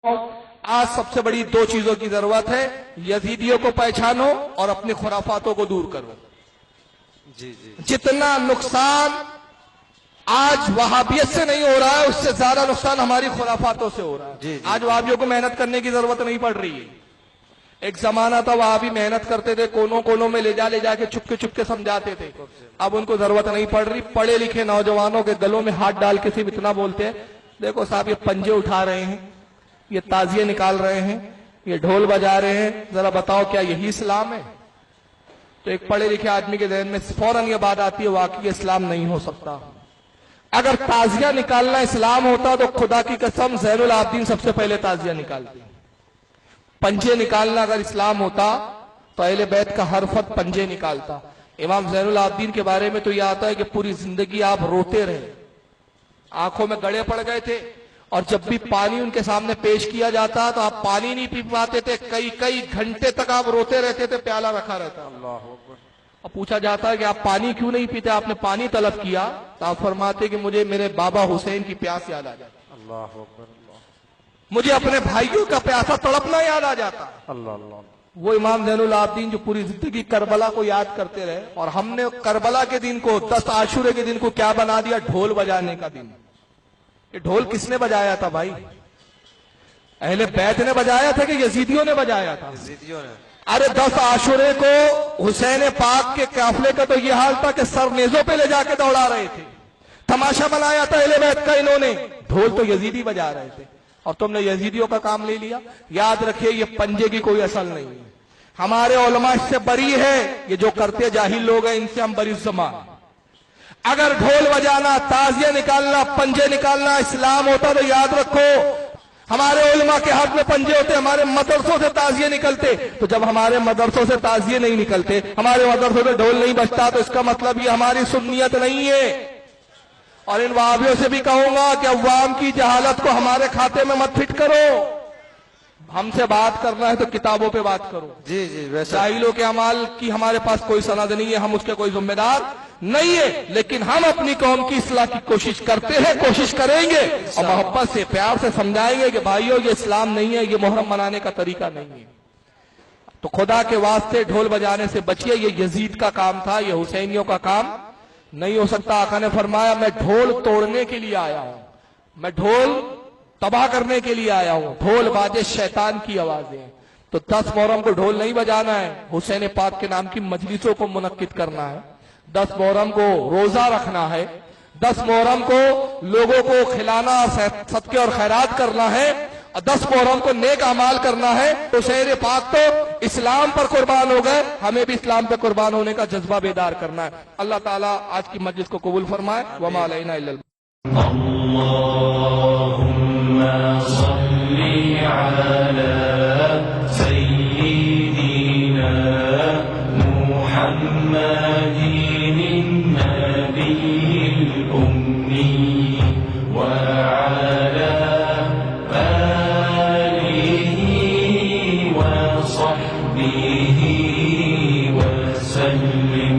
आज सबसे बड़ी दो चीजों की जरूरत है, यजीदियों को पहचानो और अपनी खुराफातों को दूर करो। जितना नुकसान आज वहाबियत से नहीं हो रहा है, उससे ज्यादा नुकसान हमारी खुराफातों से हो रहा है। आज वहाबियों को मेहनत करने की जरूरत नहीं पड़ रही है। एक जमाना था वहाबी मेहनत करते थे, कोनों कोनों में ले जाके चुपके समझाते थे। अब उनको जरूरत नहीं पड़ रही। पढ़े लिखे नौजवानों के गलों में हाथ डाल के सिर्फ इतना बोलते हैं, देखो साहब ये पंजे उठा रहे हैं, ये ताजिए निकाल रहे हैं, ये ढोल बजा रहे हैं, जरा बताओ क्या यही इस्लाम है? तो एक पढ़े लिखे आदमी के ذہن में फौरन ये बात आती है, वाकई इस्लाम नहीं हो सकता। अगर ताजिया निकालना इस्लाम होता तो खुदा की कसम ज़ैनुल आबिदीन सबसे पहले ताजिया निकालती। पंजे निकालना अगर इस्लाम होता तो अहले बैत का हर फर्द पंजे निकालता। इमाम ज़ैनुल आबिदीन के बारे में तो यह आता है कि पूरी जिंदगी आप रोते रहे, आंखों में गड़े पड़ गए थे, और जब भी पानी उनके सामने पेश किया जाता तो आप पानी नहीं पी पाते थे, कई घंटे तक आप रोते रहते थे, प्याला रखा रहता। और पूछा जाता है कि आप पानी क्यों नहीं पीते, आपने पानी तलब किया? तो आप फरमाते कि मुझे मेरे बाबा हुसैन की प्यास याद आ जाती, मुझे अपने भाइयों का प्यासा तड़पना याद आ जाता। वो इमाम ज़ैनुल आबिदीन जो पूरी जिंदगी करबला को याद करते रहे, और हमने करबला के दिन को 10 आशूरे के दिन को क्या बना दिया? ढोल बजाने का दिन। ये ढोल किसने बजाया था भाई? अहले बैत ने बजाया था कि यजीदियों ने बजाया था? यजीदियों ने। अरे 10 आशूरे को हुसैन पाक के काफले का तो यह हाल था कि सर नेजों पे ले जाके दौड़ा रहे थे। तमाशा बनाया था अहले बैत का इन्होंने, ढोल तो यजीदी बजा रहे थे, और तुमने यजीदियों का काम ले लिया। याद रखिए ये पंजे की कोई असल नहीं है। हमारे उलमा से बरी है, ये जो करते जाहिल लोग हैं इनसे हम बरी ज़मान। अगर ढोल बजाना, ताजिया निकालना, पंजे निकालना इस्लाम होता तो याद रखो हमारे उलमा के हाथ में पंजे होते, हमारे मदरसों से ताजिए निकलते। तो जब हमारे मदरसों से ताजिए नहीं निकलते, हमारे मदरसों से ढोल नहीं बजता, तो इसका मतलब ये हमारी सुन्नियत नहीं है। और इन वहाबियों से भी कहूंगा कि अवाम की जहालत को हमारे खाते में मत फिट करो। हमसे बात करना है तो किताबों पे बात करो। जी जाहिलों के अमाल की हमारे पास कोई सनद नहीं है, हम उसके कोई जिम्मेदार नहीं है, लेकिन हम अपनी कौम की इस्लाह की कोशिश करते हैं, कोशिश करेंगे, और मोहब्बत से प्यार से समझाएंगे कि भाइयों ये इस्लाम नहीं है, ये मुहर्रम मनाने का तरीका नहीं है। तो खुदा के वास्ते ढोल बजाने से बचिए। ये यजीद का काम था, ये हुसैनियों का काम नहीं हो सकता। आका ने फरमाया मैं ढोल तोड़ने के लिए आया हूं, मैं ढोल तबाह करने के लिए आया हूं। ढोल बाजे शैतान की आवाजें। तो 10 मुहर्रम को ढोल नहीं बजाना है, हुसैन पाक के नाम की मजलिसों को मुनक्किद करना है। 10 मुहर्रम को रोजा रखना है, 10 मुहर्रम को लोगों को खिलाना, सदके और खैरात करना है, और 10 मुहर्रम को नेक अमाल करना है। हुसैन पाक तो इस्लाम पर कुर्बान हो गए, हमें भी इस्लाम पर कुर्बान होने का जज्बा बेदार करना है। अल्लाह ताला आज की मजलिस को कबूल फरमाए। वमा अलैना इल्लल सल्ली अला सय्यिदिना मुहम्मदिन नबिय्यिल उम्मी व अला आलिहि व सहबिहि व सल्लिम।